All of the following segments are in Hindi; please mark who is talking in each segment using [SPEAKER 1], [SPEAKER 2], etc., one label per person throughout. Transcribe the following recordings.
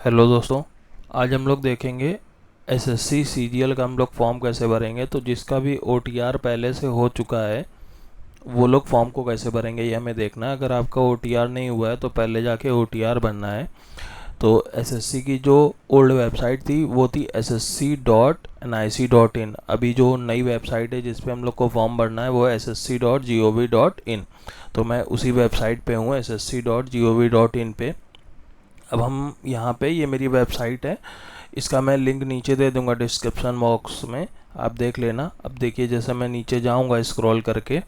[SPEAKER 1] हेलो दोस्तों, आज हम लोग देखेंगे एसएससी सीजीएल का हम लोग फॉर्म कैसे भरेंगे। तो जिसका भी ओटीआर पहले से हो चुका है वो लोग फॉर्म को कैसे भरेंगे ये हमें देखना है। अगर आपका ओटीआर नहीं हुआ है तो पहले जाके ओटीआर भरना है। तो एसएससी की जो ओल्ड वेबसाइट थी वो थी ssc.nic.in। अभी जो नई वेबसाइट है जिस पे हम लोग को फॉर्म भरना है वो है ssc.gov.in। तो मैं उसी वेबसाइट पे हूँ, ssc.gov.in पे। अब हम यहाँ पे, ये मेरी वेबसाइट है, इसका मैं लिंक नीचे दे दूँगा डिस्क्रिप्शन बॉक्स में, आप देख लेना। अब देखिए, जैसे मैं नीचे जाऊँगा स्क्रॉल करके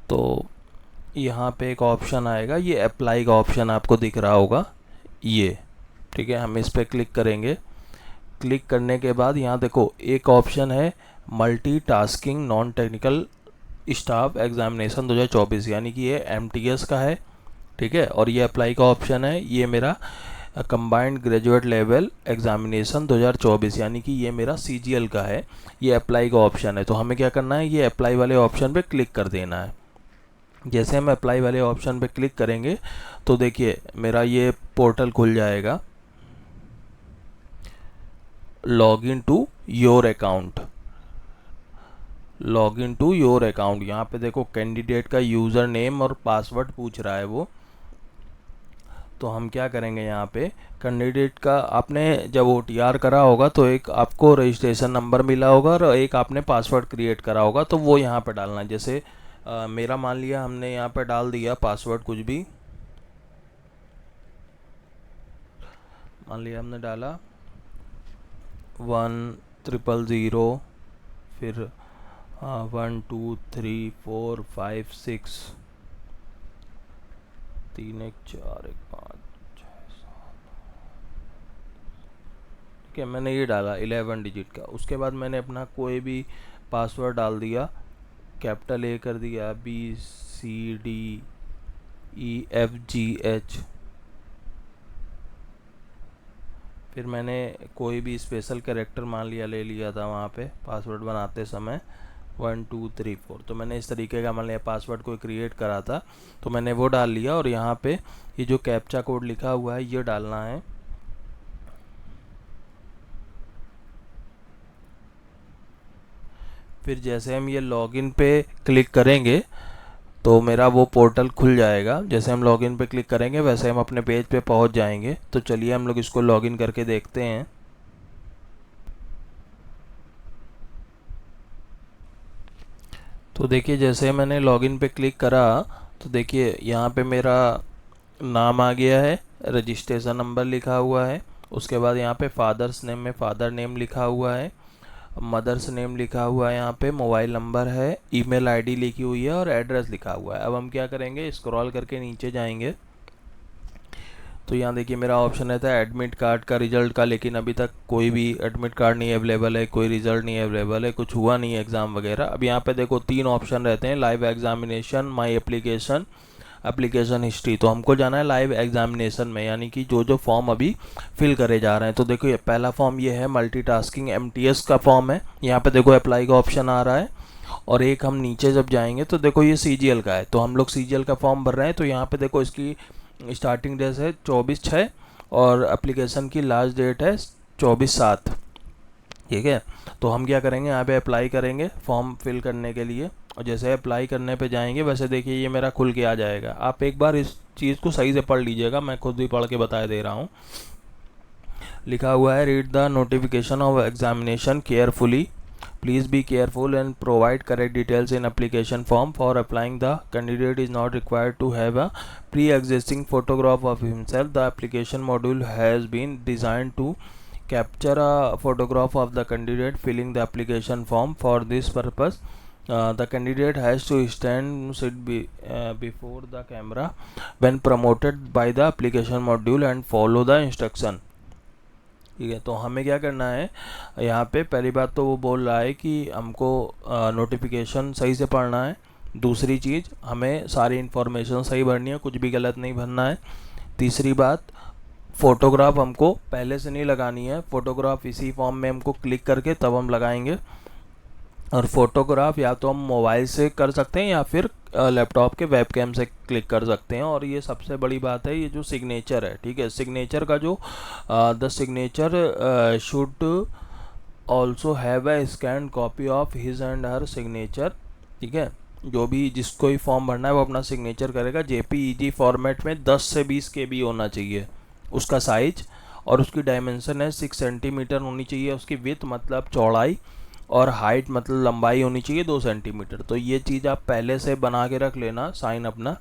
[SPEAKER 1] तो यहाँ पे एक ऑप्शन आएगा, ये अप्लाई का ऑप्शन आपको दिख रहा होगा ये, ठीक है। हम इस पर क्लिक करेंगे। क्लिक करने के बाद यहाँ देखो एक ऑप्शन है multitasking non technical staff examination 2024, यानी कि ये एमटीएस का है, ठीक है। और ये अप्लाई का ऑप्शन है, ये मेरा कंबाइंड ग्रेजुएट लेवल एग्जामिनेशन 2024, यानी कि ये मेरा सीजीएल का है। ये अप्लाई का ऑप्शन है, तो हमें क्या करना है, ये अप्लाई वाले ऑप्शन पे क्लिक कर देना है। जैसे हम अप्लाई वाले ऑप्शन पे क्लिक करेंगे तो देखिए मेरा ये पोर्टल खुल जाएगा, log in to your account. Log in to your account, यहाँ पे देखो कैंडिडेट का यूज़र नेम और पासवर्ड पूछ रहा है वो। तो हम क्या करेंगे, यहाँ पे कैंडिडेट का, आपने जब ओटीआर करा होगा तो एक आपको रजिस्ट्रेशन नंबर मिला होगा और एक आपने पासवर्ड क्रिएट करा होगा, तो वो यहाँ पे डालना है। जैसे मेरा मान लिया हमने यहाँ पे डाल दिया पासवर्ड, कुछ भी मान लिया हमने डाला 1000, फिर 1 2 3 4 5 6 3 1 4 1 5 ठीक है, मैंने ये डाला 11 डिजिट का। उसके बाद मैंने अपना कोई भी पासवर्ड डाल दिया, कैपिटल ए कर दिया, BCDEFGH। फिर मैंने कोई भी स्पेशल कैरेक्टर मान लिया, ले लिया था वहाँ पे पासवर्ड बनाते समय 1 2 3 4। तो मैंने इस तरीके का मान लिया पासवर्ड कोई क्रिएट करा था, तो मैंने वो डाल लिया। और यहाँ पे ये जो कैप्चा कोड लिखा हुआ है ये डालना है। फिर जैसे हम ये लॉगिन पे क्लिक करेंगे तो मेरा वो पोर्टल खुल जाएगा। जैसे हम लॉगिन पे क्लिक करेंगे वैसे हम अपने पेज पे पहुंच जाएंगे। तो चलिए हम लोग इसको लॉगिन करके देखते हैं। तो देखिए जैसे मैंने लॉगिन पे क्लिक करा तो देखिए यहाँ पे मेरा नाम आ गया है, रजिस्ट्रेशन नंबर लिखा हुआ है, उसके बाद यहाँ पे फादर्स नेम में फादर नेम लिखा हुआ है, मदर्स नेम लिखा हुआ है, यहाँ पे मोबाइल नंबर है, ईमेल आईडी लिखी हुई है और एड्रेस लिखा हुआ है। अब हम क्या करेंगे, स्क्रॉल करके नीचे जाएंगे तो यहाँ देखिए मेरा ऑप्शन रहता है एडमिट कार्ड का, रिजल्ट का, लेकिन अभी तक कोई भी एडमिट कार्ड नहीं अवेलेबल है, कोई रिजल्ट नहीं अवेलेबल है, कुछ हुआ नहीं है एग्ज़ाम वगैरह। अब यहाँ पे देखो 3 ऑप्शन रहते हैं, live examination, my application, application history. तो हमको जाना है लाइव एग्जामिनेशन में, यानी कि जो जो फॉर्म अभी फिल करे जा रहे हैं। तो देखो ये पहला फॉर्म ये है मल्टीटास्किंग एमटीएस का फॉर्म है, यहाँ पे देखो अप्लाई का ऑप्शन आ रहा है। और एक हम नीचे जब जाएंगे तो देखो ये सीजीएल का है, तो हम लोग सीजीएल का फॉर्म भर रहे हैं। तो यहाँ पे देखो इसकी स्टार्टिंग डेट है 24/6 और एप्लीकेशन की लास्ट डेट है 24/7, ठीक है। तो हम क्या करेंगे, यहाँ पे अप्लाई करेंगे फॉर्म फिल करने के लिए। और जैसे अप्लाई करने पे जाएंगे वैसे देखिए ये मेरा खुल के आ जाएगा। आप एक बार इस चीज़ को सही से पढ़ लीजिएगा, मैं खुद भी पढ़ के बता दे रहा हूँ। लिखा हुआ है read the notification of examination carefully, please be careful and provide correct details in application form. For applying, the candidate is not required to have a pre-existing photograph of himself. The application module has been designed to capture a photograph of the candidate filling the application form. For this purpose, the candidate has to sit before the camera when promoted by the application module and follow the instruction, ठीक है। तो हमें क्या करना है, यहाँ पे पहली बात तो वो बोल रहा है कि हमको नोटिफिकेशन सही से पढ़ना है। दूसरी चीज़, हमें सारी इन्फॉर्मेशन सही भरनी है, कुछ भी गलत नहीं भरना है। तीसरी बात, फ़ोटोग्राफ हमको पहले से नहीं लगानी है, फ़ोटोग्राफ इसी फॉर्म में हमको क्लिक करके तब हम लगाएंगे। और फोटोग्राफ या तो हम मोबाइल से कर सकते हैं या फिर लैपटॉप के वेबकैम से क्लिक कर सकते हैं। और ये सबसे बड़ी बात है, ये जो सिग्नेचर है, ठीक है, सिग्नेचर का जो the signature should also have a scan copy of his and her signature, ठीक है। जो भी जिसको ही फॉर्म भरना है वो अपना सिग्नेचर करेगा। जेपीईजी फॉर्मेट में 10 से 20 KB होना चाहिए उसका साइज, और उसकी डायमेंशन है 6 सेंटीमीटर होनी चाहिए उसकी विथ मतलब चौड़ाई, और हाइट मतलब लंबाई होनी चाहिए 2 सेंटीमीटर। तो ये चीज़ आप पहले से बना के रख लेना साइन अपना।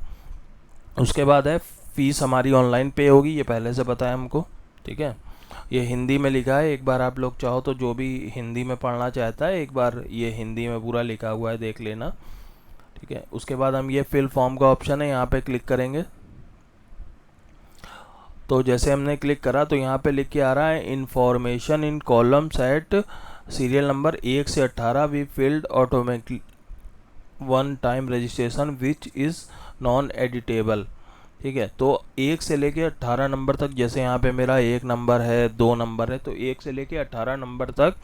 [SPEAKER 1] उसके बाद है फीस हमारी ऑनलाइन पे होगी, ये पहले से पता है हमको, ठीक है। ये हिंदी में लिखा है, एक बार आप लोग चाहो तो जो भी हिंदी में पढ़ना चाहता है एक बार ये हिंदी में पूरा लिखा हुआ है, देख लेना, ठीक है। उसके बाद हम ये फिल फॉर्म का ऑप्शन है, यहाँ पे क्लिक करेंगे। तो जैसे हमने क्लिक करा तो यहाँ पे लिख के आ रहा है information in column set serial number 1 से 18 वी field automatic one time registration which is non editable, ठीक है। तो 1 से लेके 18 नंबर तक, जैसे यहाँ पे मेरा 1 नंबर है, 2 नंबर है, तो 1 से लेके 18 नंबर तक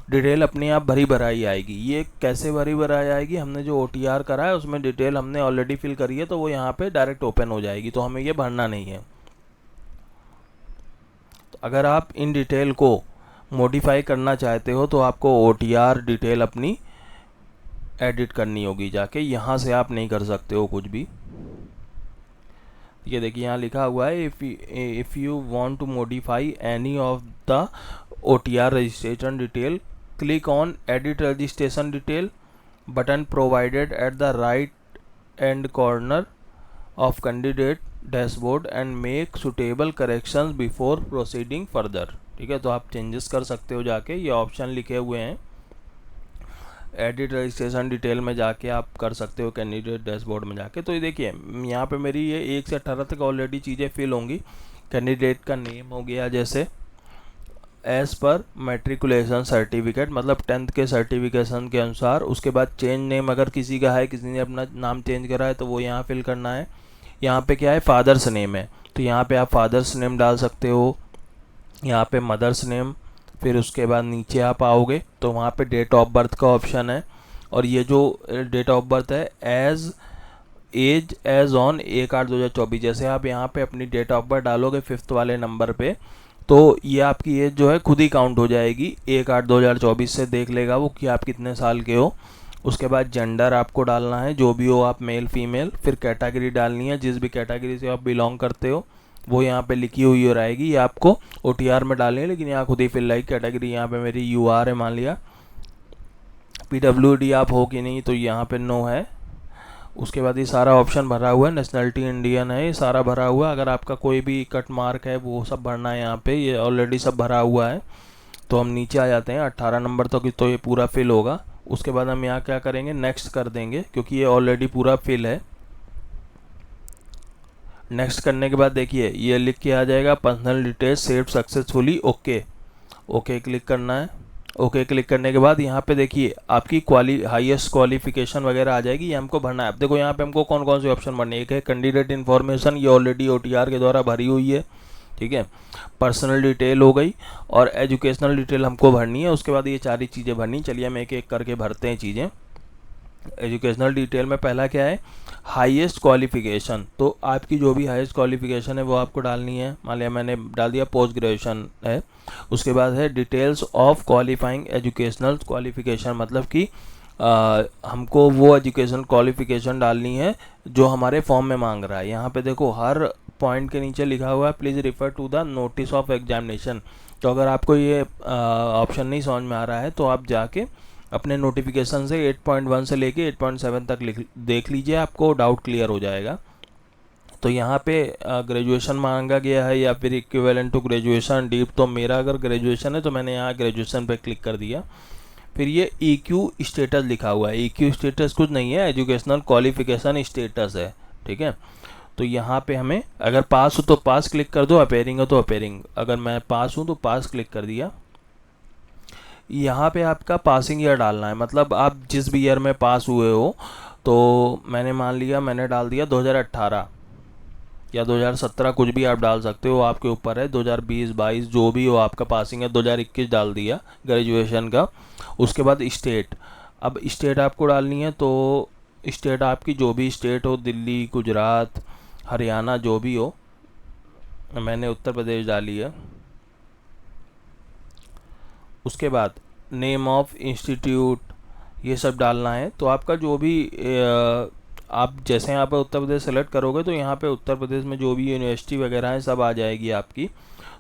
[SPEAKER 1] डिटेल अपने आप भरी भराई आएगी। ये कैसे भरी भराई आएगी, हमने जो OTR करा है उसमें डिटेल हमने ऑलरेडी फिल करी है, तो वो यहाँ पे डायरेक्ट ओपन हो जाएगी, तो हमें ये भरना नहीं है। तो अगर आप इन डिटेल को मॉडिफाई करना चाहते हो तो आपको OTR डिटेल अपनी एडिट करनी होगी जाके, यहाँ से आप नहीं कर सकते हो कुछ भी। ये देखिए यहाँ लिखा हुआ है if you want to modify any of the OTR registration detail click on edit registration detail button provided at the right end corner of candidate dashboard and make suitable corrections before proceeding further, ठीक है। तो आप चेंजेस कर सकते हो जाके, ये ऑप्शन लिखे हुए हैं एडिट रजिस्ट्रेशन डिटेल में जाके आप कर सकते हो कैंडिडेट डैशबोर्ड में जाके। तो ये देखिए यहाँ पे मेरी ये 1 से 18 तक ऑलरेडी चीज़ें फिल होंगी। कैंडिडेट का नेम हो गया जैसे एज़ पर मैट्रिकुलेशन सर्टिफिकेट, मतलब 10th के सर्टिफिकेशन के अनुसार। उसके बाद चेंज नेम अगर किसी का है, किसी ने अपना नाम चेंज करा है तो वो यहाँ फिल करना है। यहाँ पे क्या है, फादर्स नेम है, तो यहाँ पे आप फादर्स नेम डाल सकते हो, यहाँ पे मदर्स नेम। फिर उसके बाद नीचे आप आओगे तो वहाँ पे डेट ऑफ बर्थ का ऑप्शन है, और ये जो डेट ऑफ बर्थ है एज ऑन 1/8/2024, जैसे आप यहाँ पे अपनी डेट ऑफ बर्थ डालोगे 5th वाले नंबर पे, तो ये आपकी एज जो है खुद ही काउंट हो जाएगी। 1/8/2024 से देख लेगा वो कि आप कितने साल के हो। उसके बाद जेंडर आपको डालना है, जो भी हो आप, मेल फीमेल। फिर कैटेगरी डालनी है, जिस भी कैटेगरी से आप बिलोंग करते हो वो यहाँ पे लिखी हुई हो रहेगी। ये आपको OTR में डालनी है, लेकिन यहाँ खुद ही फिल लाइक कैटेगरी यहाँ पे मेरी UR है मान लिया। PWD आप हो कि नहीं, तो यहाँ पे नो है। उसके बाद ये सारा ऑप्शन भरा हुआ है, नेशनलिटी इंडियन है, ये सारा भरा हुआ है। अगर आपका कोई भी कट मार्क है वो सब भरना है यहाँ पे, ये ऑलरेडी सब भरा हुआ है। तो हम नीचे आ जाते हैं 18 नंबर तक, तो ये पूरा फिल होगा। उसके बाद हम यहाँ क्या करेंगे, नेक्स्ट कर देंगे, क्योंकि ये ऑलरेडी पूरा फिल है। नेक्स्ट करने के बाद देखिए ये लिख के आ जाएगा personal details saved successfully, okay click करना है। ओके क्लिक करने के बाद यहाँ पे देखिए आपकी हाईएस्ट क्वालिफिकेशन वगैरह आ जाएगी, ये हमको भरना है। अब देखो यहाँ पे हमको कौन कौन से ऑप्शन भरने, एक है कैंडिडेट इन्फॉर्मेशन, ये ऑलरेडी OTR के द्वारा भरी हुई है, ठीक है। पर्सनल डिटेल हो गई, और एजुकेशनल डिटेल हमको भरनी है। उसके बाद ये सारी चीज़ें भरनी। चलिए हम एक एक करके भरते हैं चीज़ें। एजुकेशनल डिटेल में पहला क्या है, हाईएस्ट क्वालिफिकेशन। तो आपकी जो भी हाईएस्ट क्वालिफिकेशन है वो आपको डालनी है। मान लिया मैंने डाल दिया पोस्ट ग्रेजुएशन है। उसके बाद है details of qualifying educational qualification, मतलब कि हमको वो एजुकेशन क्वालिफिकेशन डालनी है जो हमारे फॉर्म में मांग रहा है। यहाँ पे देखो हर पॉइंट के नीचे लिखा हुआ है please refer to the notice of examination. तो अगर आपको ये ऑप्शन नहीं समझ में आ रहा है तो आप जाके अपने नोटिफिकेशन से 8.1 से लेके 8.7 तक देख लीजिए, आपको डाउट क्लियर हो जाएगा। तो यहाँ पे ग्रेजुएशन मांगा गया है या फिर इक्विवेलेंट टू ग्रेजुएशन डीप, तो मेरा अगर ग्रेजुएशन है तो मैंने यहाँ ग्रेजुएशन पे क्लिक कर दिया। फिर ये EQ स्टेटस लिखा हुआ है, EQ स्टेटस कुछ नहीं है, एजुकेशनल क्वालिफिकेशन स्टेटस है, ठीक है। तो यहाँ पे हमें अगर पास हो तो पास क्लिक कर दो, अपेयरिंग हो तो अपेयरिंग। अगर मैं पास हूँ तो पास क्लिक कर दिया। यहाँ पे आपका पासिंग ईयर डालना है, मतलब आप जिस भी ईयर में पास हुए हो। तो मैंने मान लिया मैंने डाल दिया 2018 या 2017, कुछ भी आप डाल सकते हो, आपके ऊपर है। 2020-22 जो भी हो आपका पासिंग है, 2021 डाल दिया ग्रेजुएशन का। उसके बाद स्टेट, अब स्टेट आपको डालनी है, तो स्टेट आपकी जो भी स्टेट हो, दिल्ली, गुजरात, हरियाणा, जो भी हो। मैंने उत्तर प्रदेश डाली है। उसके बाद नेम ऑफ इंस्टीट्यूट, ये सब डालना है। तो आपका जो भी आप जैसे यहाँ पे उत्तर प्रदेश सेलेक्ट करोगे तो यहाँ पे उत्तर प्रदेश में जो भी यूनिवर्सिटी वगैरह है सब आ जाएगी आपकी,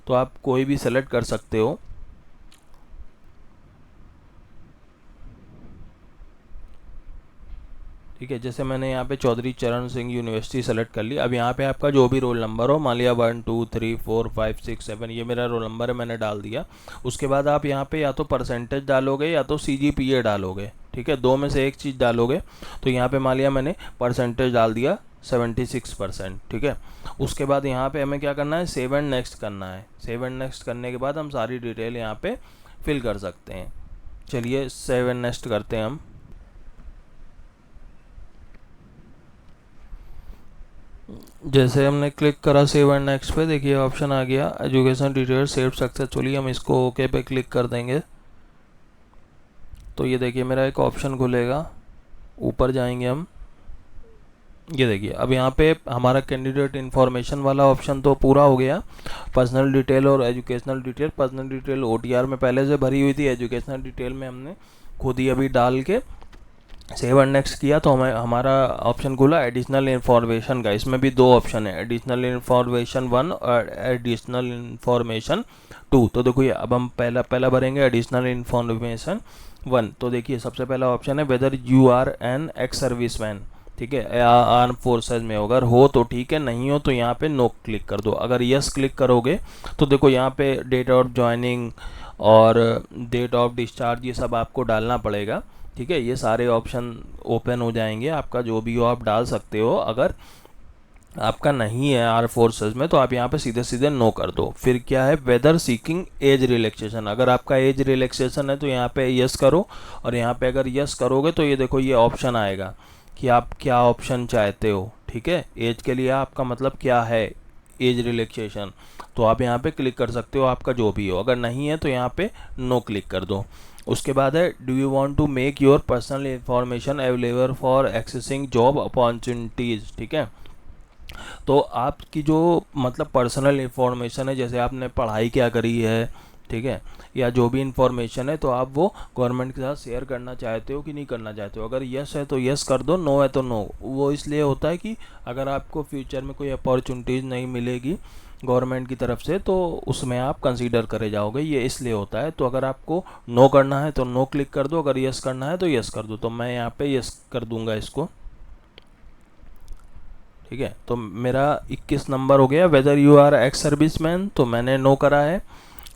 [SPEAKER 1] तो आप कोई भी सेलेक्ट कर सकते हो। ठीक है, जैसे मैंने यहाँ पे चौधरी चरण सिंह यूनिवर्सिटी सेलेक्ट कर ली। अब यहाँ पे आपका जो भी रोल नंबर हो, मान लिया 1 2 3 4 5 6 7, ये मेरा रोल नंबर है, मैंने डाल दिया। उसके बाद आप यहाँ पे या तो परसेंटेज डालोगे या तो CGPA डालोगे। ठीक है, दो में से एक चीज़ डालोगे। तो यहाँ पे मान लिया मैंने परसेंटेज डाल दिया 76%। ठीक है, उसके बाद यहाँ पे हमें क्या करना है, सेव एंड नेक्स्ट करना है। सेव एंड नेक्स्ट करने के बाद हम सारी डिटेल यहाँ पे फिल कर सकते हैं। चलिए सेव एंड नेक्स्ट करते हैं हम। जैसे हमने क्लिक करा सेव एंड नेक्स्ट पे, देखिए ऑप्शन आ गया एजुकेशन डिटेल सेव सक्सेसफुली। हम इसको ओके पे क्लिक कर देंगे तो ये देखिए मेरा एक ऑप्शन खुलेगा। ऊपर जाएंगे हम, ये देखिए अब यहाँ पे हमारा कैंडिडेट इन्फॉर्मेशन वाला ऑप्शन तो पूरा हो गया। पर्सनल डिटेल और educational detail, personal detail OTR में पहले से भरी हुई थी, एजुकेशनल डिटेल में हमने खुद ही अभी डाल के सेव एंड नेक्स्ट किया तो हमें हमारा ऑप्शन खुला एडिशनल इन्फॉर्मेशन का। इसमें भी दो ऑप्शन है, एडिशनल इन्फॉर्मेशन 1 और एडिशनल इन्फॉर्मेशन 2। तो देखो ये अब हम पहला भरेंगे एडिशनल इन्फॉर्मेशन 1। तो देखिए सबसे पहला ऑप्शन है whether you are an ex serviceman. ठीक है, आर्म फोर्सेज में अगर हो तो ठीक है, नहीं हो तो यहाँ पे नो क्लिक कर दो। अगर यस क्लिक करोगे तो देखो यहाँ पे डेट ऑफ ज्वाइनिंग और डेट ऑफ डिस्चार्ज ये सब आपको डालना पड़ेगा। ठीक है, ये सारे ऑप्शन ओपन हो जाएंगे, आपका जो भी हो आप डाल सकते हो। अगर आपका नहीं है आर्म फोर्सेज में तो आप यहाँ पे सीधे सीधे नो कर दो। फिर क्या है, वेदर सीकिंग एज रिलैक्सेशन, अगर आपका एज रिलैक्सेशन है तो यहाँ पे यस करो। और यहाँ पे अगर यस करोगे तो ये देखो ये ऑप्शन आएगा कि आप क्या ऑप्शन चाहते हो। ठीक है, एज के लिए आपका मतलब क्या है, एज रिलैक्सेशन, तो आप यहाँ पे क्लिक कर सकते हो आपका जो भी हो। अगर नहीं है तो यहाँ पे नो क्लिक कर दो। उसके बाद है do you want to make your personal information available for accessing job opportunities. ठीक है, तो आपकी जो मतलब पर्सनल इंफॉर्मेशन है, जैसे आपने पढ़ाई क्या करी है, ठीक है, या जो भी इंफॉर्मेशन है, तो आप वो गवर्नमेंट के साथ शेयर करना चाहते हो कि नहीं करना चाहते हो। अगर यस है तो यस कर दो, नो है तो नो। वो इसलिए होता है कि अगर आपको फ्यूचर में कोई अपॉर्चुनिटीज़ नहीं मिलेगी गवर्नमेंट की तरफ से तो उसमें आप कंसीडर करे जाओगे, ये इसलिए होता है। तो अगर आपको नो करना है तो नो क्लिक कर दो, अगर यस करना है तो यस कर दो। तो मैं यहाँ पे यस कर दूंगा इसको। ठीक है, तो मेरा 21 नंबर हो गया। Whether you are ex serviceman, तो मैंने नो करा है।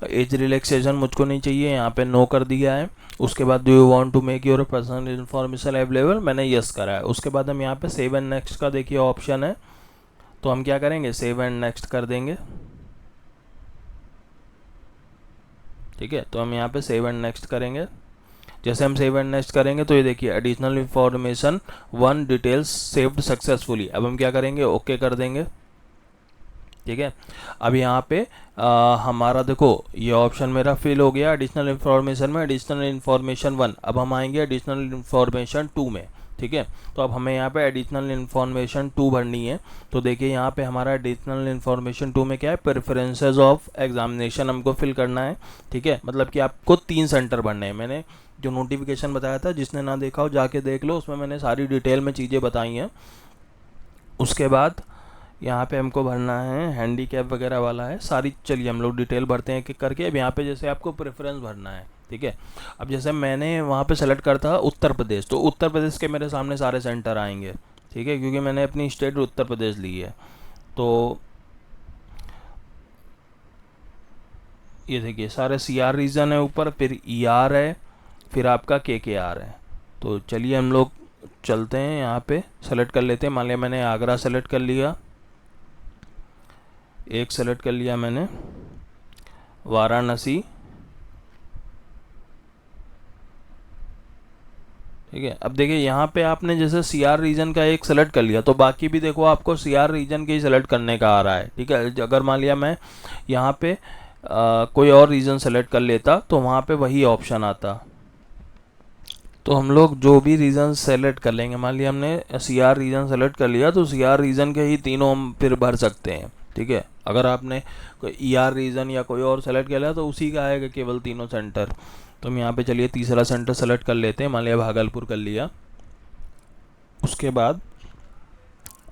[SPEAKER 1] एज रिलैक्सेशन मुझको नहीं चाहिए, यहाँ पे नो कर दिया है। उसके बाद do you want to make your personal information available, मैंने यस करा है। उसके बाद हम यहाँ पे सेव एंड नेक्स्ट का देखिए ऑप्शन है, तो हम क्या करेंगे, सेव एंड नेक्स्ट कर देंगे। ठीक है, तो हम यहाँ पे सेव एंड नेक्स्ट करेंगे। जैसे हम सेव एंड नेक्स्ट करेंगे तो ये देखिए additional information 1 details saved successfully. अब हम क्या करेंगे, ओके कर देंगे। ठीक है, अब यहाँ पे हमारा देखो ये ऑप्शन मेरा फिल हो गया एडिशनल इन्फॉर्मेशन में, एडिशनल इन्फॉर्मेशन 1। अब हम आएंगे एडिशनल इन्फॉर्मेशन 2 में। ठीक है, तो अब हमें यहाँ पे एडिशनल इन्फॉर्मेशन 2 भरनी है। तो देखिए यहाँ पे हमारा एडिशनल इन्फॉर्मेशन 2 में क्या है, प्रेफरेंसेस ऑफ एग्जामिनेशन हमको फिल करना है। ठीक है, मतलब कि आपको 3 सेंटर भरने हैं। मैंने जो नोटिफिकेशन बताया था, जिसने ना देखा हो जाके देख लो, उसमें मैंने सारी डिटेल में चीज़ें बताई हैं। उसके बाद यहाँ पे हमको भरना है हैंडीकैप वगैरह वाला है सारी। चलिए हम लोग डिटेल भरते हैं एक करके। अब यहाँ पे जैसे आपको प्रेफरेंस भरना है, ठीक है। अब जैसे मैंने वहाँ पे सेलेक्ट करता उत्तर प्रदेश, तो उत्तर प्रदेश के मेरे सामने सारे सेंटर आएंगे, ठीक है, क्योंकि मैंने अपनी स्टेट उत्तर प्रदेश ली है। तो ये देखिए सारे CR रीजन है ऊपर, फिर ER है, फिर आपका KKR है। तो चलिए हम लोग चलते हैं, यहाँ पे सेलेक्ट कर लेते हैं। मान लिया मैंने आगरा सेलेक्ट कर लिया, एक सेलेक्ट कर लिया मैंने वाराणसी, ठीक है। अब देखिए यहाँ पे आपने जैसे CR रीजन का एक सेलेक्ट कर लिया, तो बाकी भी देखो आपको CR रीजन के ही सेलेक्ट करने का आ रहा है, ठीक है। अगर मान लिया मैं यहाँ पे कोई और रीजन सेलेक्ट कर लेता तो वहाँ पे वही ऑप्शन आता। तो हम लोग जो भी रीजन सेलेक्ट कर लेंगे, मान लिया हमने सी आर रीजन सेलेक्ट कर लिया, तो सी आर रीजन के ही तीनों हम फिर भर सकते हैं, ठीक है। अगर आपने कोई ई आर रीजन या कोई और सेलेक्ट किया तो उसी का आएगा केवल तीनों सेंटर। तो हम यहाँ पे चलिए तीसरा सेंटर सेलेक्ट कर लेते हैं, मान लिया भागलपुर कर लिया। उसके बाद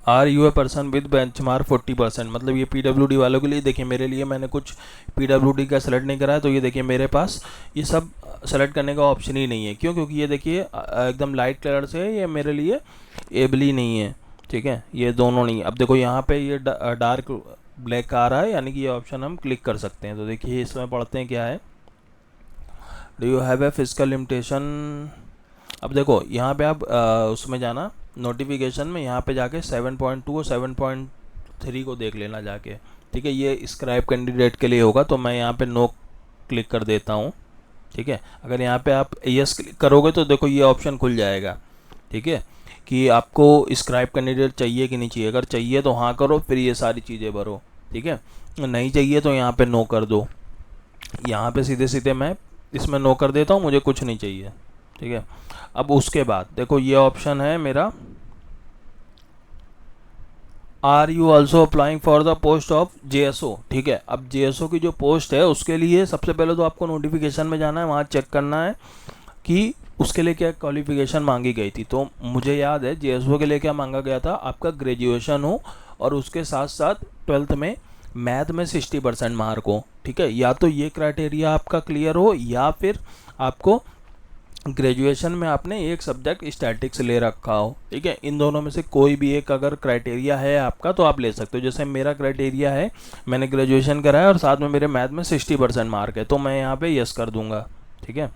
[SPEAKER 1] are you a person with benchmark 40%, मतलब ये पीडब्ल्यूडी वालों के लिए। देखिए मेरे लिए मैंने कुछ पीडब्ल्यूडी का सेलेक्ट नहीं करा है, तो ये देखिए मेरे पास ये सब सेलेक्ट करने का ऑप्शन ही नहीं है। क्यों? क्योंकि ये देखिए एकदम लाइट कलर से है, ये मेरे लिए एबल ही नहीं है, ठीक है। ये दोनों नहीं। अब देखो यहाँ पे ये डार्क ब्लैक आ रहा है, यानी कि ये ऑप्शन हम क्लिक कर सकते हैं। तो देखिए इसमें पढ़ते हैं क्या है, do you have a physical limitation. अब देखो यहाँ पे आप उसमें जाना नोटिफिकेशन में, यहाँ पे जाके 7.2 और 7.3 को देख लेना जाके, ठीक है। ये स्क्राइब कैंडिडेट के लिए होगा, तो मैं यहाँ पे नो क्लिक कर देता हूँ, ठीक है। अगर यहाँ पे आप यस क्लिक करोगे तो देखो ये ऑप्शन खुल जाएगा, ठीक है, कि आपको स्क्राइब कैंडिडेट चाहिए कि नहीं चाहिए। अगर चाहिए तो हाँ करो, फिर ये सारी चीज़ें भरो, ठीक है। नहीं चाहिए तो यहाँ पे नो कर दो। यहाँ पे सीधे सीधे मैं इसमें नो कर देता हूँ, मुझे कुछ नहीं चाहिए, ठीक है। अब उसके बाद देखो ये ऑप्शन है मेरा, are you also applying for the post of JSO, ठीक है। अब JSO की जो पोस्ट है उसके लिए सबसे पहले तो आपको नोटिफिकेशन में जाना है, वहाँ चेक करना है कि उसके लिए क्या क्वालिफिकेशन मांगी गई थी। तो मुझे याद है JSO के लिए क्या मांगा गया था, आपका ग्रेजुएशन हो और उसके साथ साथ 12th में मैथ में 60% मार्क हो, ठीक है। या तो ये क्राइटेरिया आपका क्लियर हो, या फिर आपको ग्रेजुएशन में आपने एक सब्जेक्ट स्टैटिक्स ले रखा हो, ठीक है। इन दोनों में से कोई भी एक अगर क्राइटेरिया है आपका तो आप ले सकते हो। जैसे मेरा क्राइटेरिया है, मैंने ग्रेजुएशन करा है और साथ में मेरे मैथ में 60% मार्क है, तो मैं यहाँ पे यस कर दूंगा, ठीक है।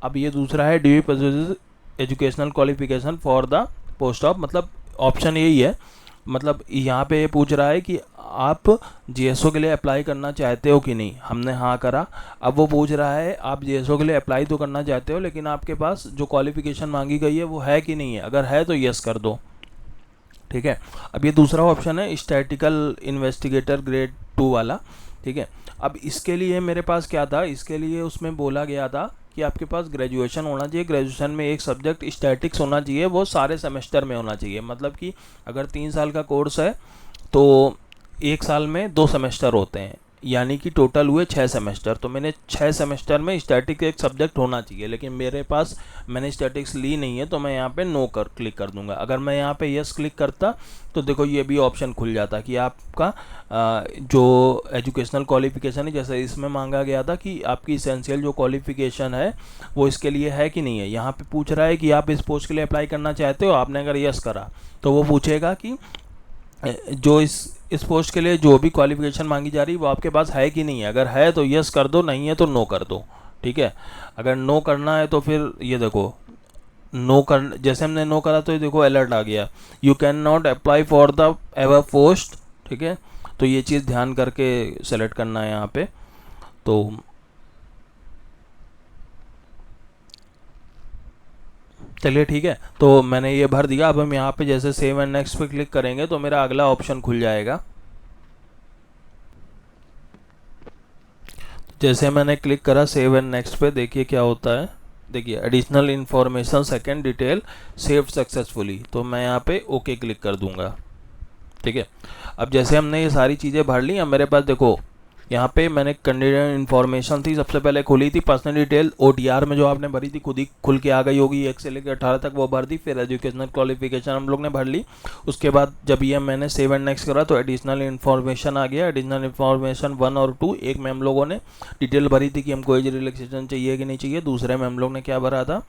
[SPEAKER 1] अब ये दूसरा है, do you possess educational qualification for the post of, मतलब ऑप्शन यही है, मतलब यहाँ पे ये पूछ रहा है कि आप JSO के लिए अप्लाई करना चाहते हो कि नहीं। हमने हाँ करा। अब वो पूछ रहा है आप JSO के लिए अप्लाई तो करना चाहते हो, लेकिन आपके पास जो क्वालिफिकेशन मांगी गई है वो है कि नहीं है। अगर है तो यस कर दो, ठीक है। अब ये दूसरा ऑप्शन है स्टैटिकल इन्वेस्टिगेटर ग्रेड 2 वाला, ठीक है। अब इसके लिए मेरे पास क्या था, इसके लिए उसमें बोला गया था कि आपके पास ग्रेजुएशन होना चाहिए, ग्रेजुएशन में एक सब्जेक्ट स्टैटिक्स होना चाहिए, वो सारे सेमेस्टर में होना चाहिए। मतलब कि अगर 3 साल का कोर्स है तो 1 साल में 2 सेमेस्टर होते हैं, यानी कि टोटल हुए 6 सेमेस्टर। तो मैंने 6 सेमेस्टर में स्टैटिक एक सब्जेक्ट होना चाहिए, लेकिन मेरे पास मैंने स्टैटिक्स ली नहीं है, तो मैं यहाँ पे नो कर क्लिक कर दूंगा। अगर मैं यहाँ पे यस क्लिक करता तो देखो ये भी ऑप्शन खुल जाता कि आपका जो एजुकेशनल क्वालिफिकेशन है, जैसे इसमें मांगा गया था कि आपकी इसेंशियल जो क्वालिफिकेशन है वो इसके लिए है कि नहीं है। यहाँ पे पूछ रहा है कि आप इस पोस्ट के लिए अप्लाई करना चाहते हो। आपने अगर यस करा तो वो पूछेगा कि जो इस पोस्ट के लिए जो भी क्वालिफिकेशन मांगी जा रही है वो आपके पास है कि नहीं है। अगर है तो यस कर दो, नहीं है तो नो कर दो, ठीक है। अगर नो करना है तो फिर ये देखो नो कर, जैसे हमने नो करा तो ये देखो अलर्ट आ गया, you can not apply for the ever post, ठीक है। तो ये चीज़ ध्यान करके सेलेक्ट करना है यहाँ पे। तो चलिए ठीक है, तो मैंने ये भर दिया। अब हम यहाँ पे जैसे सेव एंड नेक्स्ट पे क्लिक करेंगे तो मेरा अगला ऑप्शन खुल जाएगा। जैसे मैंने क्लिक करा सेव एंड नेक्स्ट पे, देखिए क्या होता है। देखिए additional information second detail saved successfully, तो मैं यहाँ पे ओके क्लिक कर दूंगा, ठीक है। अब जैसे हमने ये सारी चीज़ें भर ली, अब मेरे पास देखो यहाँ पे मैंने कैंडिडेट इन्फॉर्मेशन थी सबसे पहले खुली थी, पर्सनल डिटेल OTR में जो आपने भरी थी खुद ही खुल के आ गई होगी, 1 से लेकर 18 तक वो भर दी। फिर एजुकेशनल क्वालिफिकेशन हम लोग ने भर ली। उसके बाद जब ये मैंने सेव एंड नेक्स्ट करा तो एडिशनल इन्फॉर्मेशन आ गया। एडिशनल इन्फॉर्मेशन 1 और 2, एक में हम लोगों ने डिटेल भरी थी कि हमको एज रिलैक्सेशन चाहिए कि नहीं चाहिए। दूसरे में हम लोग ने क्या भरा था,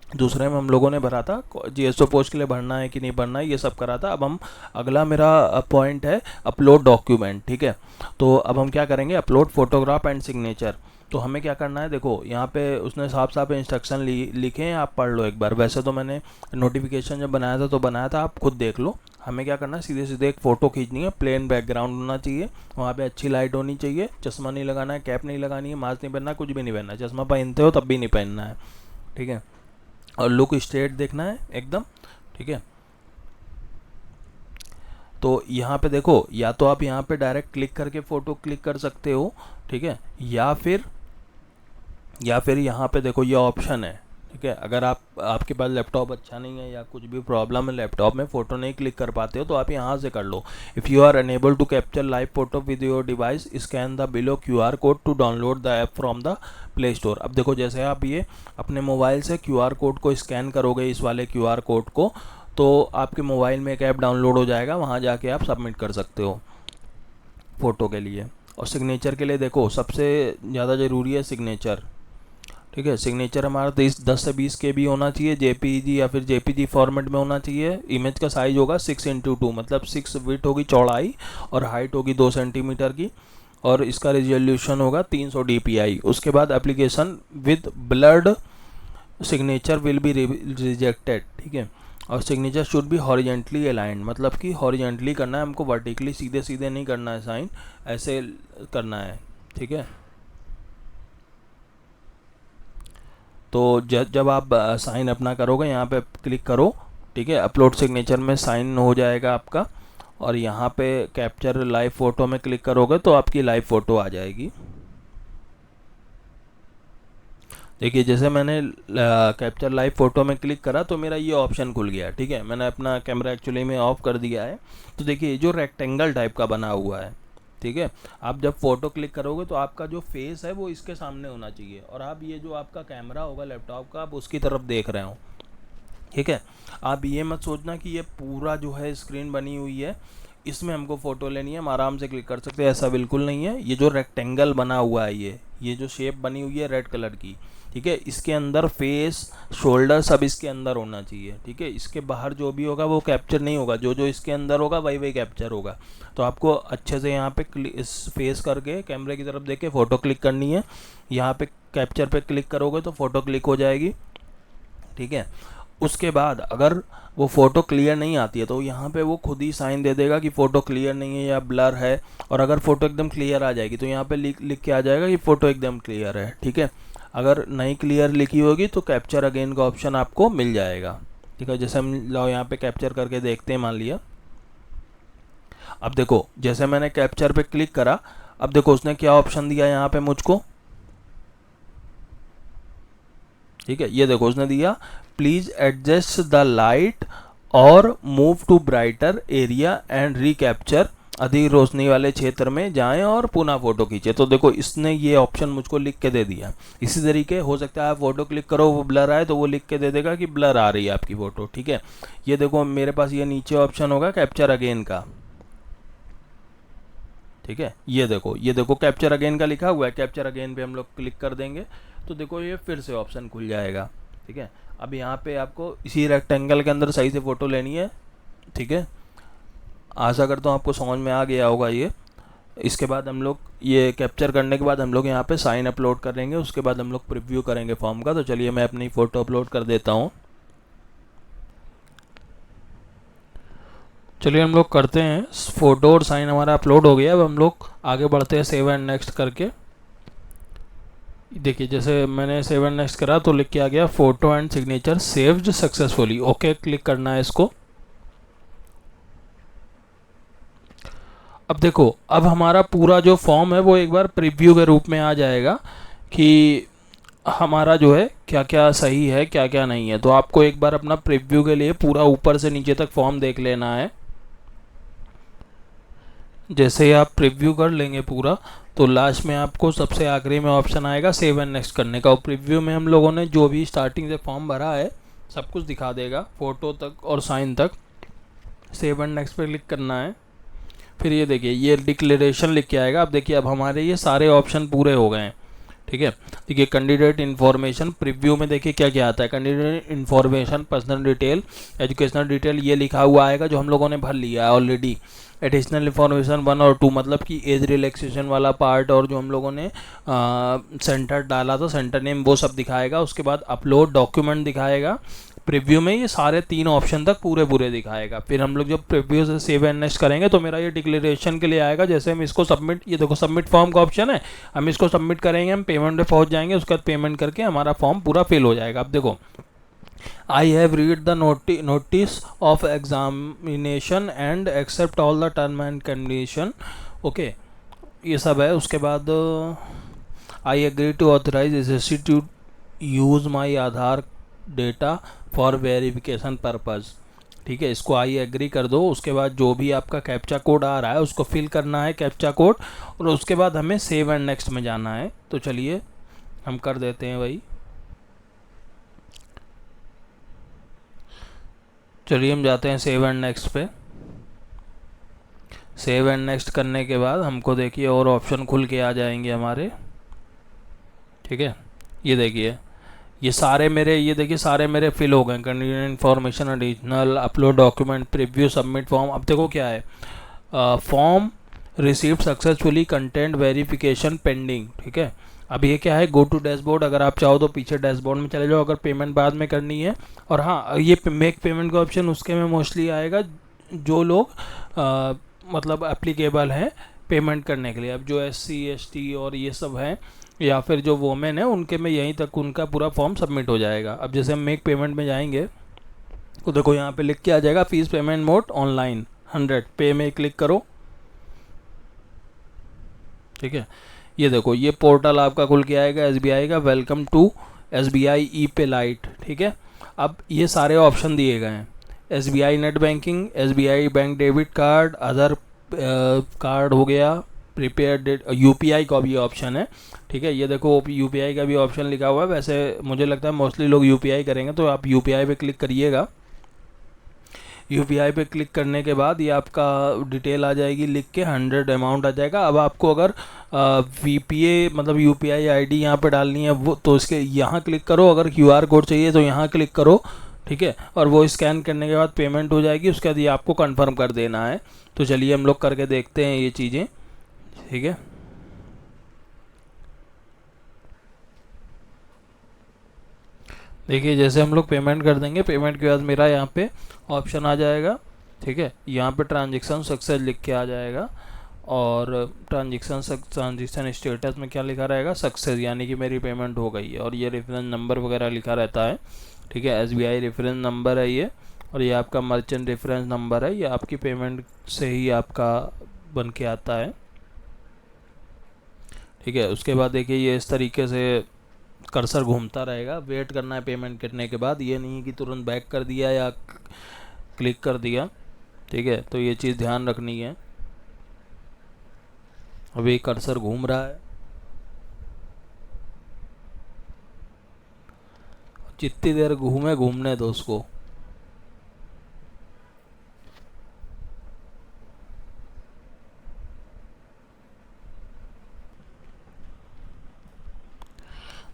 [SPEAKER 1] दूसरे में हम लोगों ने भरा था JSO पोस्ट के लिए भरना है कि नहीं भरना है, ये सब करा था। अब हम अगला मेरा पॉइंट है अपलोड डॉक्यूमेंट, ठीक है। तो अब हम क्या करेंगे, अपलोड फोटोग्राफ एंड सिग्नेचर। तो हमें क्या करना है, देखो यहाँ पे उसने साफ साफ इंस्ट्रक्शन लिखे हैं, आप पढ़ लो एक बार। वैसे तो मैंने नोटिफिकेशन जब बनाया था तो बनाया था, आप खुद देख लो। हमें क्या करना है, सीधे सीधे एक फ़ोटो खींचनी है, प्लेन बैकग्राउंड होना चाहिए, वहाँ पे अच्छी लाइट होनी चाहिए, चश्मा नहीं लगाना है, कैप नहीं लगानी है, मास्क नहीं पहनना है, कुछ भी नहीं पहनना है। चश्मा पहनते हो तब भी नहीं पहनना है, ठीक है। और लुक स्ट्रेट देखना है एकदम, ठीक है। तो यहाँ पे देखो, या तो आप यहाँ पे डायरेक्ट क्लिक करके फ़ोटो क्लिक कर सकते हो, ठीक है, या फिर यहाँ पे देखो ये ऑप्शन है, ठीक है। अगर आपके पास लैपटॉप अच्छा नहीं है या कुछ भी प्रॉब्लम है लैपटॉप में, फ़ोटो नहीं क्लिक कर पाते हो, तो आप यहाँ से कर लो। If you are unable to capture live photo with your device, scan the below QR code to download the app from the play store. अब देखो, जैसे आप ये अपने मोबाइल से QR कोड को स्कैन करोगे, इस वाले QR कोड को, तो आपके मोबाइल में एक ऐप डाउनलोड हो जाएगा, वहाँ जाके आप सबमिट कर सकते हो फ़ोटो के लिए। और सिग्नेचर के लिए देखो, सबसे ज़्यादा ज़रूरी है सिग्नेचर। ठीक है, सिग्नेचर हमारा 10 से 20 KB होना चाहिए, JPG या फिर JPG फॉर्मेट में होना चाहिए। इमेज का साइज़ होगा 6x2, मतलब 6 विड्थ होगी चौड़ाई और हाइट होगी 2 सेंटीमीटर की, और इसका रिजोल्यूशन होगा 300 DPI। उसके बाद application with blurred signature will be rejected. ठीक है, और signature should be horizontally aligned, मतलब कि हॉरिजेंटली करना है हमको, वर्टिकली सीधे सीधे नहीं करना है साइन, ऐसे करना है। ठीक है, तो जब आप साइन अपना करोगे, यहाँ पे क्लिक करो। ठीक है, अपलोड सिग्नेचर में साइन हो जाएगा आपका, और यहाँ पे कैप्चर लाइव फ़ोटो में क्लिक करोगे तो आपकी लाइव फ़ोटो आ जाएगी। देखिए, जैसे मैंने कैप्चर लाइव फ़ोटो में क्लिक करा तो मेरा ये ऑप्शन खुल गया। ठीक है, मैंने अपना कैमरा एक्चुअली में ऑफ कर दिया है। तो देखिए, जो रेक्टेंगल टाइप का बना हुआ है, ठीक है, आप जब फ़ोटो क्लिक करोगे तो आपका जो फेस है वो इसके सामने होना चाहिए, और आप ये जो आपका कैमरा होगा लैपटॉप का, आप उसकी तरफ देख रहे हो। ठीक है, आप ये मत सोचना कि ये पूरा जो है स्क्रीन बनी हुई है, इसमें हमको फ़ोटो लेनी है, हम आराम से क्लिक कर सकते हैं, ऐसा बिल्कुल नहीं है। ये जो रेक्टेंगल बना हुआ है, ये जो शेप बनी हुई है रेड कलर की, ठीक है, इसके अंदर फेस, शोल्डर सब इसके अंदर होना चाहिए। ठीक है, इसके बाहर जो भी होगा वो कैप्चर नहीं होगा, जो जो इसके अंदर होगा वही वही कैप्चर होगा। तो आपको अच्छे से यहाँ पे इस फेस करके कैमरे की तरफ देख के फ़ोटो क्लिक करनी है। यहाँ पे कैप्चर पे क्लिक करोगे तो फ़ोटो क्लिक हो जाएगी। ठीक है, उसके बाद अगर वो फ़ोटो क्लियर नहीं आती है तो यहाँ पे वो खुद ही साइन दे देगा कि फ़ोटो क्लियर नहीं है या ब्लर है, और अगर फ़ोटो एकदम क्लियर आ जाएगी तो यहाँ पे लिख के आ जाएगा कि फ़ोटो एकदम क्लियर है। ठीक है, अगर नहीं क्लियर लिखी होगी तो कैप्चर अगेन का ऑप्शन आपको मिल जाएगा। ठीक है, जैसे हम लो यहाँ पे कैप्चर करके देखते हैं, मान लिया। अब देखो, जैसे मैंने कैप्चर पे क्लिक करा, अब देखो उसने क्या ऑप्शन दिया यहाँ पे मुझको। ठीक है, ये देखो उसने दिया, प्लीज एडजस्ट द लाइट और move to brighter area and recapture, अधिक रोशनी वाले क्षेत्र में जाएं और पुनः फोटो खींचे। तो देखो, इसने ये ऑप्शन मुझको लिख के दे दिया। इसी तरीके हो सकता है आप फोटो क्लिक करो वो ब्लर आए तो वो लिख के दे देगा कि ब्लर आ रही है आपकी फ़ोटो। ठीक है, ये देखो मेरे पास ये नीचे ऑप्शन होगा कैप्चर अगेन का। ठीक है, ये देखो कैप्चर अगेन का लिखा हुआ है, कैप्चर अगेन पे हम लोग क्लिक कर देंगे तो देखो ये फिर से ऑप्शन खुल जाएगा। ठीक है, अब यहाँ पे आपको इसी रेक्टेंगल के अंदर सही से फ़ोटो लेनी है। ठीक है, आशा करता हूँ आपको समझ में आ गया होगा ये। इसके बाद हम लोग ये कैप्चर करने के बाद हम लोग यहाँ पे साइन अपलोड करेंगे, उसके बाद हम लोग प्रीव्यू करेंगे फॉर्म का। तो चलिए मैं अपनी फ़ोटो अपलोड कर देता हूँ। चलिए हम लोग करते हैं, फ़ोटो और साइन हमारा अपलोड हो गया। अब हम लोग आगे बढ़ते हैं सेव एंड नेक्स्ट करके। देखिए, जैसे मैंने सेव एंड नेक्स्ट करा तो लिख के आ गया photo and signature saved successfully. Okay click करना है इसको। अब देखो, अब हमारा पूरा जो फॉर्म है वो एक बार प्रीव्यू के रूप में आ जाएगा कि हमारा जो है क्या क्या सही है क्या क्या नहीं है। तो आपको एक बार अपना प्रीव्यू के लिए पूरा ऊपर से नीचे तक फॉर्म देख लेना है। जैसे ही आप प्रीव्यू कर लेंगे पूरा, तो लास्ट में आपको सबसे आखिरी में ऑप्शन आएगा सेव एंड नेक्स्ट करने का। और प्रीव्यू में हम लोगों ने जो भी स्टार्टिंग से फॉर्म भरा है सब कुछ दिखा देगा, फ़ोटो तक और साइन तक। सेव एंड नेक्स्ट पे क्लिक करना है। फिर ये देखिए ये डिक्लेरेशन लिख के आएगा। अब देखिए, अब हमारे ये सारे ऑप्शन पूरे हो गए हैं। ठीक है, देखिए कैंडिडेट इन्फॉर्मेशन प्रीव्यू में देखिए क्या क्या आता है। Candidate information, personal detail, educational detail, ये लिखा हुआ आएगा जो हम लोगों ने भर लिया है ऑलरेडी। एडिशनल इन्फॉर्मेशन 1 और 2, मतलब कि एज रिलैक्सेशन वाला पार्ट, और जो हम लोगों ने सेंटर डाला था, सेंटर नेम, वो सब दिखाएगा। उसके बाद अपलोड डॉक्यूमेंट दिखाएगा। प्रीव्यू में ये सारे 3 ऑप्शन तक पूरे पूरे दिखाएगा। फिर हम लोग जब प्रीव्यू से सेव एंड नेक्स्ट करेंगे तो मेरा ये डिक्लेरेशन के लिए आएगा। जैसे हम इसको सबमिट, ये देखो सबमिट फॉर्म का ऑप्शन है, हम इसको सबमिट करेंगे, हम पेमेंट पे पहुंच जाएंगे, उसके बाद पेमेंट करके हमारा फॉर्म पूरा फिल हो जाएगा। अब देखो, I have read the notice of examination and accept all the term and condition. Okay, ये सब है। उसके बाद I agree to authorize SSC to use my Aadhaar data for verification purpose. ठीक है, इसको आई एग्री कर दो। उसके बाद जो भी आपका कैप्चा कोड आ रहा है उसको फिल करना है कैप्चा कोड, और उसके बाद हमें सेव एंड नेक्स्ट में जाना है। तो चलिए हम कर देते हैं भाई। चलिए हम जाते हैं सेव एंड नेक्स्ट पे। सेव एंड नेक्स्ट करने के बाद हमको देखिए और ऑप्शन खुल के आ जाएंगे हमारे। ठीक है, ये देखिए ये सारे मेरे, ये देखिए सारे मेरे फिल हो गए। Continue information, additional, upload document, preview, submit form. अब देखो क्या है, form received successfully, content verification pending. ठीक है, अब ये क्या है, गो टू डैशबोर्ड। अगर आप चाहो तो पीछे डैशबोर्ड में चले जाओ अगर पेमेंट बाद में करनी है। और हाँ, ये मेक पेमेंट का ऑप्शन उसके में मोस्टली आएगा जो लोग मतलब एप्लीकेबल है पेमेंट करने के लिए। अब जो SC ST और ये सब हैं या फिर जो वोमेन है उनके में यहीं तक उनका पूरा फॉर्म सबमिट हो जाएगा। अब जैसे हम मेक पेमेंट में जाएंगे तो देखो यहाँ पे लिख के आ जाएगा फीस पेमेंट मोड ऑनलाइन 100, पे में क्लिक करो। ठीक है, ये देखो ये पोर्टल आपका खुल के आएगा SBI का, वेलकम टू SBI ई-पे लाइट। ठीक है, अब ये सारे ऑप्शन दिए गए हैं, SBI net banking, SBI bank debit card, other card हो गया, प्रीपेड, UPI का भी ऑप्शन है। ठीक है, ये देखो UPI का भी ऑप्शन लिखा हुआ है। वैसे मुझे लगता है मोस्टली लोग UPI करेंगे, तो आप UPI पे क्लिक करिएगा। UPI पे क्लिक करने के बाद ये आपका डिटेल आ जाएगी लिख के, 100 अमाउंट आ जाएगा। अब आपको अगर VPA मतलब UPI ID यहाँ पे डालनी है वो, तो इसके यहाँ क्लिक करो। अगर QR कोड चाहिए तो यहाँ क्लिक करो। ठीक है, और वो स्कैन करने के बाद पेमेंट हो जाएगी। उसके बाद ये आपको कंफर्म कर देना है। तो चलिए हम लोग करके देखते हैं ये चीज़ें। ठीक है, देखिए जैसे हम लोग पेमेंट कर देंगे, पेमेंट के बाद मेरा यहाँ पे ऑप्शन आ जाएगा। ठीक है, यहाँ पे ट्रांजेक्शन सक्सेस लिख के आ जाएगा, और ट्रांजेक्शन स्टेटस में क्या लिखा रहेगा, सक्सेस, यानी कि मेरी पेमेंट हो गई है। और ये रेफरेंस नंबर वगैरह लिखा रहता है। ठीक है, SBI रेफरेंस नंबर है ये, और ये आपका मर्चेंट रेफरेंस नंबर है। ये आपकी पेमेंट से ही आपका बन के आता है। ठीक है, उसके बाद देखिए ये इस तरीके से कर्सर घूमता रहेगा। वेट करना है पेमेंट करने के बाद, ये नहीं कि तुरंत बैक कर दिया या क्लिक कर दिया। ठीक है, तो ये चीज़ ध्यान रखनी है। अभी कर्सर घूम रहा है, जितनी देर घूमे घूमने दो उसको।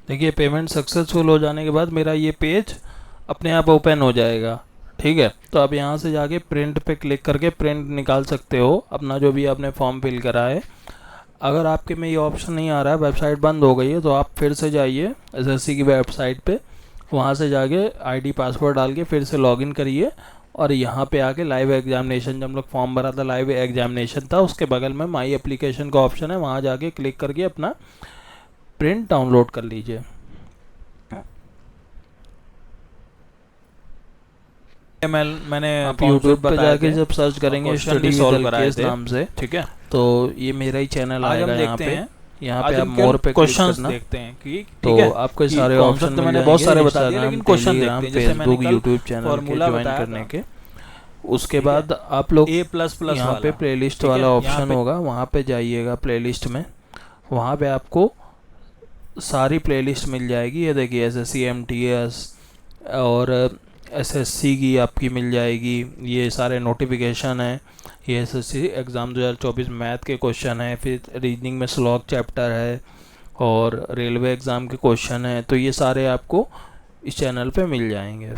[SPEAKER 1] देखिए पेमेंट सक्सेसफुल हो जाने के बाद मेरा ये पेज अपने आप ओपन हो जाएगा। ठीक है, तो आप यहाँ से जाके प्रिंट पे क्लिक करके प्रिंट निकाल सकते हो अपना जो भी आपने फॉर्म फिल करा है। अगर आपके में ये ऑप्शन नहीं आ रहा है, वेबसाइट बंद हो गई है, तो आप फिर से जाइए SSC की वेबसाइट पे, वहाँ से जाके ID पासवर्ड डाल के फिर से लॉगिन करिए, और यहाँ पे आके लाइव एग्जामिनेशन, जब हम लोग फॉर्म भरा था लाइव एग्जामिनेशन था, उसके बगल में माई एप्लीकेशन का ऑप्शन है, वहाँ जाके क्लिक करके अपना प्रिंट डाउनलोड कर लीजिए। मैंने यूट्यूब पे जाके जब सर्च करेंगे स्टडी सॉल्व केस नाम से, ठीक है, तो ये मेरा ही चैनल आएगा। यहाँ पे आप मोर पे क्वेश्चंस देखते हैं कि तो आपको सारे ऑप्शन मिल जाएंगे। बहुत सारे बता दिए, लेकिन क्वेश्चन देखते हैं जैसे मैंने यूट्यूब चैनल के ज्वाइन करने के। उसके बाद आप लोग A++ यहाँ पे प्लेलिस्ट वाला ऑप्शन होगा, वहाँ पे जाइएगा प्लेलिस्ट में। वहाँ पे आपको सारी प्लेलिस्ट मिल जाएगी। ये देखिए SSC MTS और SSC की आपकी मिल जाएगी। ये सारे नोटिफिकेशन है। ये SSC एग्ज़ाम 2024 मैथ के क्वेश्चन है, फिर रीजनिंग में स्लॉग चैप्टर है, और रेलवे एग्ज़ाम के क्वेश्चन है। तो ये सारे आपको इस चैनल पे मिल जाएंगे।